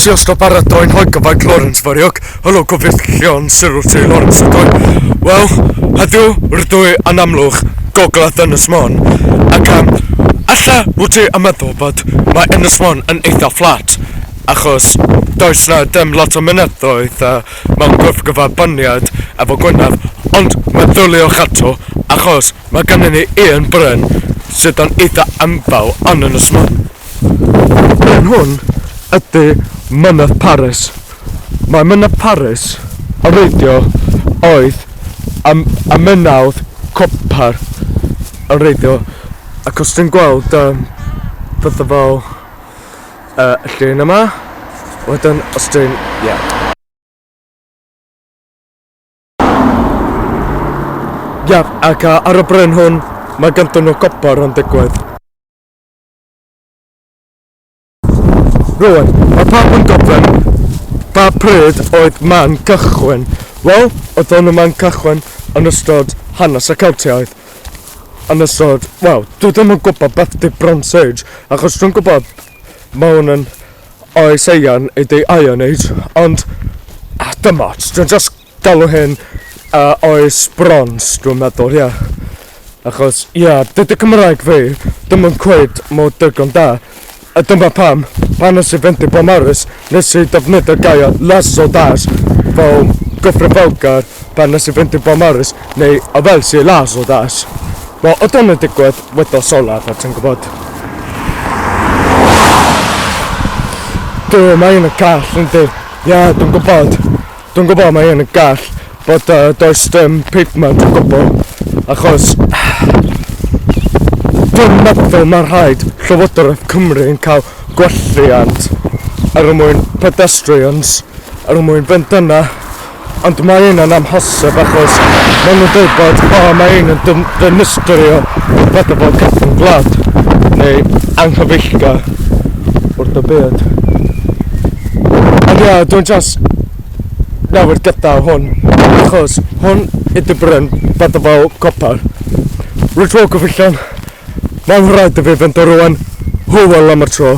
si ystod baradau'n hoi gyfaint Lawrence fariog, helo gyfeillion sylw ti Lawrence ydwy. Wel, heddiw rydw i yn Amlwch, gogledd Ynys Mon, ac alla wyt ti yn meddwl bod mae Ynys Mon yn eitha fflat, achos does na dim lot o mynyddoedd mewn gwrthgyferbyniad efo Gwynedd, ond meddyliwch ato, achos mae gennym ni un bryn sydd yn eitha ymbaw yn Ynys Mon. Bryn hwn ydy Mynydd Parys. Mae Mynydd Parys yn reidio oedd y mynawdd copr yn reidio, ac os ti'n gweld beth fel y llun yma, wedyn os ti'n, ac ar y bryn hwn mae ganddyn nhw copr yn digwydd. Rwan, mae pawb yn gofyn pa pryd oedd man cychwyn. Wel, oedd nhw man cychwyn yn ystod hanes y Celtiaid. Yn ystod, wel, dwi ddim yn gwybod beth di Bronze Age, achos dwi'n gwybod mae hwn yn oes eian ydi Iron Age, ond dim ots, dwi'n just galw hyn oes bronze, dwi'n meddwl, Achos, dydy Cymraeg fi ddim yn cwyd mor digon da. A dyma pam, pan nes i fynd i Parys, nes i defnyddio gair les o das fel gyfrifoldgar pan nes i fynd i Parys, neu o fel si las o das. Wel, oedd hwn yn digwydd wedi solaf, a ti'n gwybod. Mae un yn gall, ynddi. Dwi'n gwybod mae un yn gall bod does dim pavement o gwbl, achos dwi'n meddwl mae'r rhaid Llywodraeth Cymru yn cael gwelliant ar mwyn pedestrians, ar mwyn fynd yna, ond mae un yn amhosib achos maen nhw'n dweud bod mae un yn dynistrio beth fel cyffyn gwlad neu anghyfeillgar wrth y byd. Ond dwi'n just newid gyda hwn, achos hwn ydy bryn beth fel copr. Rydw o gyfellion. Mae'n rhaid i fi fynd o rwan, hwyl am y tro.